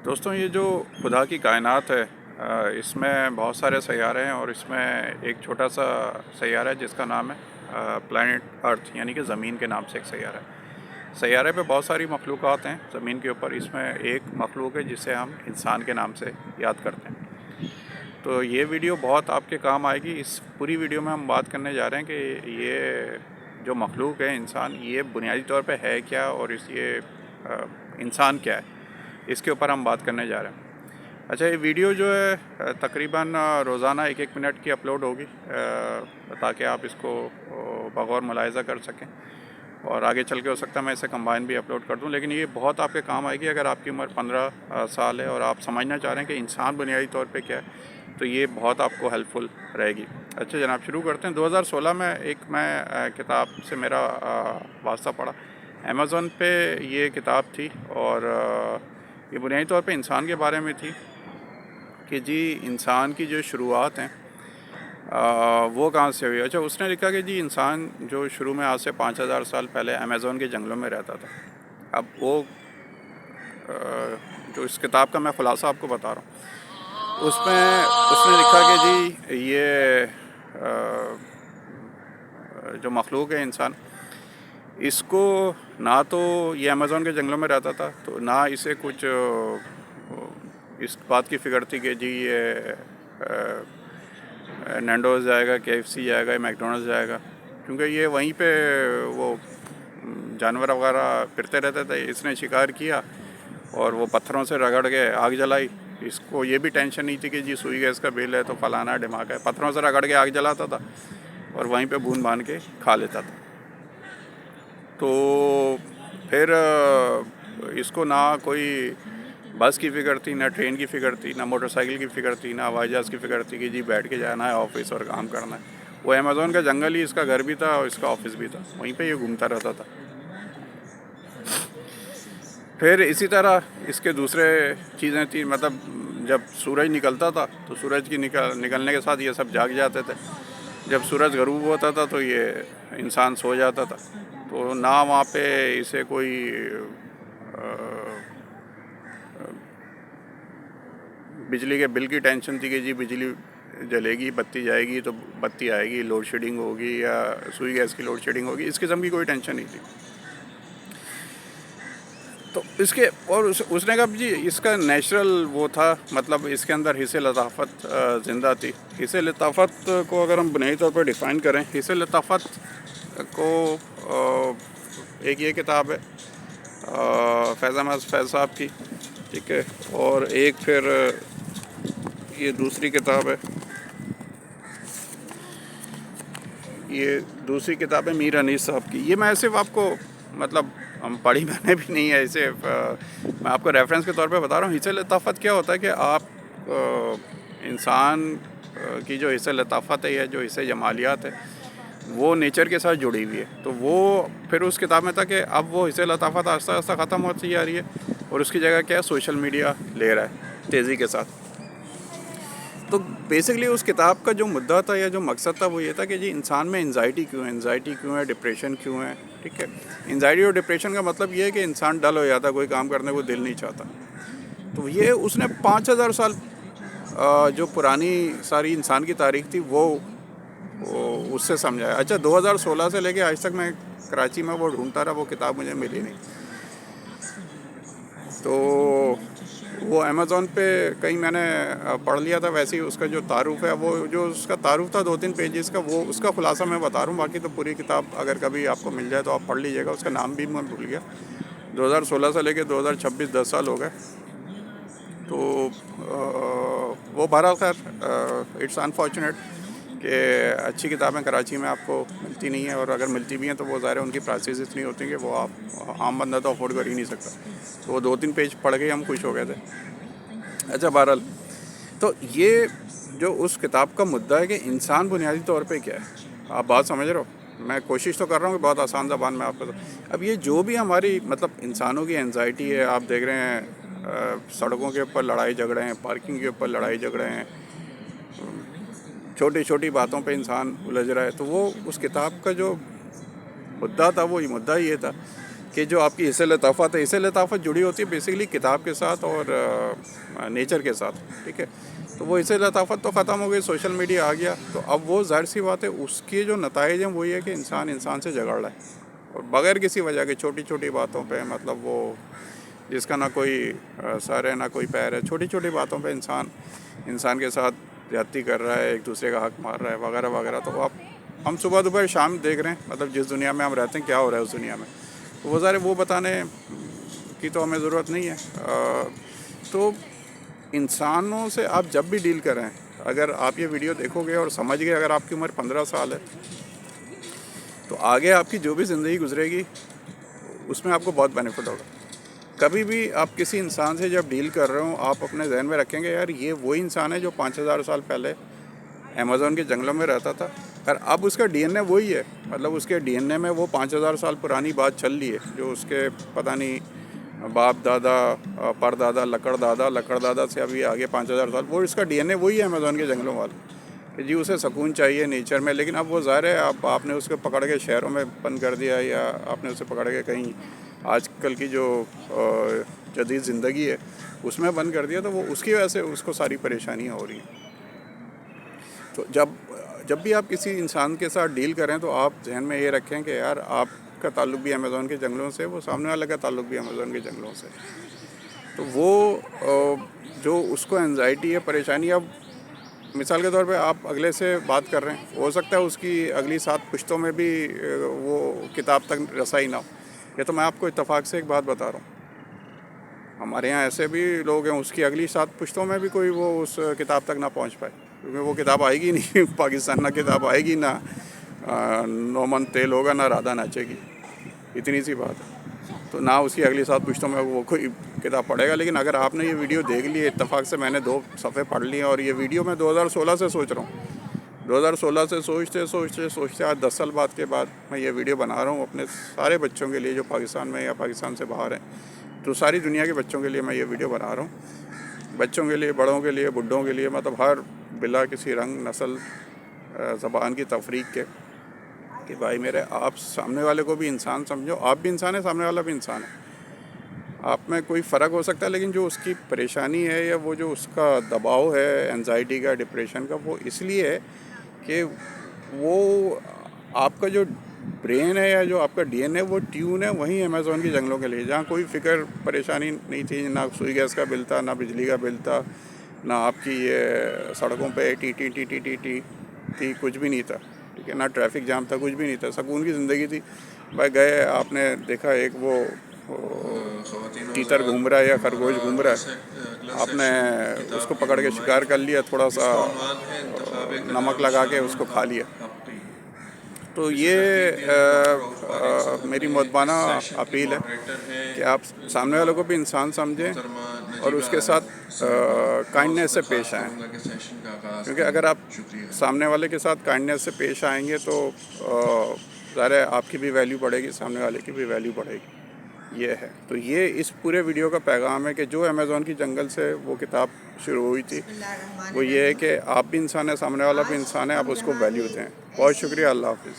दोस्तों, ये जो खुदा की कायनात है, इसमें बहुत सारे सैयारे हैं और इसमें एक छोटा सा सैयारा है जिसका नाम है प्लैनेट अर्थ, यानी कि ज़मीन के नाम से एक सैयारा है। सैयारे पे बहुत सारी मखलूक़ात हैं ज़मीन के ऊपर। इसमें एक मखलूक है जिसे हम इंसान के नाम से याद करते हैं। तो ये वीडियो बहुत आपके काम आएगी। इस पूरी वीडियो में हम बात करने जा रहे हैं कि ये जो मखलूक है इंसान, ये बुनियादी तौर पे है क्या और इंसान क्या है, इसके ऊपर हम बात करने जा रहे हैं। अच्छा, ये वीडियो जो है तकरीबन रोज़ाना 1-1 मिनट की अपलोड होगी, ताकि आप इसको बगौर मुलाहिज़ा कर सकें। और आगे चल के हो सकता है मैं इसे कंबाइन भी अपलोड कर दूं, लेकिन ये बहुत आपके काम आएगी अगर आपकी उम्र 15 साल है और आप समझना चाह रहे हैं कि इंसान बुनियादी तौर पे क्या है, तो ये बहुत आपको हेल्पफुल रहेगी। अच्छा जनाब, शुरू करते हैं। 2016 में मैं किताब से मेरा वास्ता पड़ा। अमेज़न पे ये किताब थी और ये बुनियादी तौर पे इंसान के बारे में थी कि जी इंसान की जो शुरुआत हैं वो कहाँ से हुई। अच्छा, उसने लिखा कि जी इंसान जो शुरू में आज से 5000 साल पहले अमेज़न के जंगलों में रहता था। अब वो जो इस किताब का मैं ख़ुलासा आपको बता रहा हूँ, उसमें उसने लिखा कि जी ये जो मखलूक है इंसान, इसको ना तो ये अमेज़न के जंगलों में रहता था, तो ना इसे कुछ इस बात की फ़िक्र थी कि जी ये नैंडोज़ जाएगा, KFC जाएगा, मैकडोनल्ड्स जाएगा, क्योंकि ये वहीं पे वो जानवर वगैरह फिरते रहते थे। इसने शिकार किया और वो पत्थरों से रगड़ के आग जलाई। इसको ये भी टेंशन नहीं थी कि जी सुई गैस का बिल है तो फलाना दिमाग है। पत्थरों से रगड़ के आग जलाता था और वहीं पे भून भान के खा लेता था। तो फिर इसको ना कोई बस की फ़िक्र थी, ना ट्रेन की फ़िक्र थी, ना मोटरसाइकिल की फ़िक्र थी, ना हवाई जहाज़ की फ़िक्र थी कि जी बैठ के जाना है ऑफिस और काम करना है। वो अमेज़न का जंगल ही इसका घर भी था और इसका ऑफिस भी था, वहीं पे ये घूमता रहता था। फिर इसी तरह इसके दूसरे चीज़ें थी, मतलब जब सूरज निकलता था तो सूरज की निकलने के साथ ये सब जाग जाते थे। जब सूरज ग़रूब होता था तो ये इंसान सो जाता था। तो ना वहाँ पे इसे कोई बिजली के बिल की टेंशन थी कि जी बिजली जलेगी, बत्ती जाएगी तो बत्ती आएगी, लोड शेडिंग होगी या सुई गैस की लोड शेडिंग होगी, इस किस्म की कोई टेंशन नहीं थी। तो इसके और उसने कहा जी इसका नेचुरल वो था, मतलब इसके अंदर हिस्से लताफ़त ज़िंदा थी। हिस्से लताफ़त को अगर हम बुनियादी तौर पर डिफ़ाइन करें, हिस्से लताफ़त को एक ये किताब है फैज़ अहमद फैज़ साहब की, ठीक है, और एक फिर ये दूसरी किताब है, ये दूसरी किताब है मीर अनीस साहब की। ये मैं सिर्फ आपको मतलब हम पढ़ी मैंने भी नहीं है इसे, मैं आपको रेफरेंस के तौर पे बता रहा हूँ। हिस्से लताफ़त क्या होता है कि आप इंसान की जो हिस्से लताफ़त है या जो हिस्से जमालियात है वो नेचर के साथ जुड़ी हुई है। तो वो फिर उस किताब में था कि अब वो हिस्से लताफ़त आस्ता आस्ता ख़त्म होती जा रही है और उसकी जगह क्या है, सोशल मीडिया ले रहा है तेज़ी के साथ। तो बेसिकली उस किताब का जो मुद्दा था या जो मकसद था वो ये था कि जी इंसान में एंजाइटी क्यों है, डिप्रेशन क्यों है, ठीक है। एंजाइटी और डिप्रेशन का मतलब ये है कि इंसान डल हो जाता, कोई काम करने को दिल नहीं चाहता। तो ये उसने 5000 साल जो पुरानी सारी इंसान की तारीख थी वो उससे समझाया। अच्छा, 2016 से लेके आज तक मैं कराची में वो ढूंढता रहा, वो किताब मुझे मिली नहीं। तो वो अमेज़ॉन पे कहीं मैंने पढ़ लिया था। वैसे ही उसका जो तारुफ़ है, वो जो उसका तारुफ़ था 2-3 पेजेस का, वो उसका ख़ुलासा मैं बता रहा हूँ। बाकी तो पूरी किताब अगर कभी आपको मिल जाए तो आप पढ़ लीजिएगा। उसका नाम भी मैं भूल गया। 2016 से लेके 2026 10 साल हो गए। तो वो बहरहाल खैर इट्स अनफॉर्चुनेट कि अच्छी किताबें कराची में आपको मिलती नहीं है, और अगर मिलती भी हैं तो वो ज़ाहिर उनकी प्राइसेस इतनी होती हैं कि वो आप आम बंदा तो अफोर्ड कर ही नहीं सकता। तो वो 2-3 पेज पढ़ के हम खुश हो गए थे। अच्छा, बहरहाल तो ये जो उस किताब का मुद्दा है कि इंसान बुनियादी तौर पे क्या है, आप बात समझ रहे हो। मैं कोशिश तो कर रहा हूँ कि बहुत आसान ज़बान में आपको अब ये जो भी हमारी मतलब इंसानों की एंजाइटी है, आप देख रहे हैं सड़कों के ऊपर लड़ाई झगड़े हैं, पार्किंग के ऊपर लड़ाई झगड़े हैं, छोटी छोटी बातों पे इंसान उलझ रहा है। तो वो उस किताब का जो मुद्दा था वो मुद्दा ये था कि जो आपकी हिस्से लताफ़त है, हिस्से लताफ़त जुड़ी होती है बेसिकली किताब के साथ और नेचर के साथ, ठीक है। तो वो हिस्से लताफ़त तो ख़त्म हो गई, सोशल मीडिया आ गया, तो अब वो ज़ाहिर सी बात है उसके जो नताइज हैं वही है कि इंसान इंसान से झगड़ रहा है और बग़ैर किसी वजह के छोटी छोटी बातों पे, मतलब वो जिसका ना कोई सर है ना कोई पैर है, छोटी छोटी बातों पे इंसान इंसान के साथ ज़्यादती कर रहा है, एक दूसरे का हक मार रहा है वगैरह वगैरह। तो आप हम सुबह दोपहर शाम देख रहे हैं, मतलब जिस दुनिया में हम रहते हैं क्या हो रहा है उस दुनिया में, तो वो ज़ाहिर वो बताने की तो हमें ज़रूरत नहीं है। तो इंसानों से आप जब भी डील करें, अगर आप ये वीडियो देखोगे और समझ गए, अगर आपकी उम्र 15 साल है तो आगे आपकी जो भी ज़िंदगी गुजरेगी उसमें आपको बहुत बेनिफिट होगा। कभी भी आप किसी इंसान से जब डील कर रहे हो, आप अपने जहन में रखेंगे यार ये वही इंसान है जो 5000 साल पहले अमेज़न के जंगलों में रहता था, और अब उसका डीएनए वही है, मतलब उसके डीएनए में वो 5000 साल पुरानी बात चल रही है जो उसके पता नहीं बाप दादा परदादा लकड़ दादा से अभी आगे 5000 साल, वो इसका डीएनए वही है अमेज़न के जंगलों वाला कि जी उसे सुकून चाहिए नेचर में। लेकिन अब वो ज़ाहिर है आपने उसको पकड़ के शहरों में बंद कर दिया, या आपने उसे पकड़ के कहीं आजकल की जो जदीद ज़िंदगी है उसमें बंद कर दिया, तो वो उसकी वजह से उसको सारी परेशानियाँ हो रही हैं। तो जब भी आप किसी इंसान के साथ डील करें तो आप जहन में ये रखें कि यार आपका ताल्लुक़ भी अमेज़न के जंगलों से, वो सामने वाले का ताल्लुक़ भी अमेज़न के जंगलों से। तो वो जो उसको एंजाइटी है, परेशानी, अब मिसाल के तौर पे आप अगले से बात कर रहे हैं, हो सकता है उसकी अगली 7 पुश्तों में भी वो किताब तक रसाई ना हो। ये तो मैं आपको इत्तेफाक से एक बात बता रहा हूँ, हमारे यहाँ ऐसे भी लोग हैं उसकी अगली 7 पुश्तों में भी कोई वो उस किताब तक ना पहुँच पाए, क्योंकि वो किताब आएगी नहीं पाकिस्तान ना किताब आएगी, ना नोमन तेल होगा, ना राधा नाचेगी, इतनी सी बात है। तो ना उसकी अगली 7 पुश्तों में वो कोई किताब पढ़ेगा। लेकिन अगर आपने ये वीडियो देख ली, इत्तेफाक से मैंने 2 सफ़े पढ़ लिए, और ये वीडियो मैं 2016 से सोच रहा हूँ, 2016 से सोचते आज 10 साल बाद के बाद मैं ये वीडियो बना रहा हूँ अपने सारे बच्चों के लिए जो पाकिस्तान में या पाकिस्तान से बाहर हैं, तो सारी दुनिया के बच्चों के लिए मैं ये वीडियो बना रहा हूँ, बच्चों के लिए, बड़ों के लिए, बुढ़ों के लिए, मतलब हर बिला किसी रंग नस्ल ज़बान की तफरीक के, कि भाई मेरे आप सामने वाले को भी इंसान समझो, आप भी इंसान है, सामने वाला भी इंसान है, आप में कोई फ़र्क हो सकता है, लेकिन जो उसकी परेशानी है या वो जो उसका दबाव है एंजाइटी का, डिप्रेशन का, वो इसलिए है कि वो आपका जो ब्रेन है या जो आपका डीएनए वो ट्यून है वहीं अमेज़न के जंगलों के लिए, जहाँ कोई फ़िक्र परेशानी नहीं थी, ना सुई गैस का बिल था, ना बिजली का बिल था, ना आपकी ये सड़कों पे टी थी, कुछ भी नहीं था, ठीक है, ना ट्रैफिक जाम था, कुछ भी नहीं था, सुकून की ज़िंदगी थी। भाई गए, आपने देखा एक वो तीतर घूम रहा है या खरगोश घूम रहा है, आपने उसको पकड़ के शिकार कर लिया, थोड़ा सा नमक लगा के उसको खा लिया। तो ये मेरी मुअद्दबाना अपील है कि आप सामने वालों को भी इंसान समझें और उसके साथ काइंडनेस से पेश आएँ, क्योंकि अगर आप सामने वाले के साथ काइंडनेस से पेश आएंगे तो ज़ाहिर है आपकी भी वैल्यू बढ़ेगी, सामने वाले की भी वैल्यू बढ़ेगी। ये है, तो ये इस पूरे वीडियो का पैगाम है कि जो अमेज़न की जंगल से वो किताब शुरू हुई थी, वो ये है कि आप भी इंसान है, सामने वाला भी इंसान है, आप उसको वैल्यू दें। बहुत शुक्रिया, अल्लाह हाफ़िज़।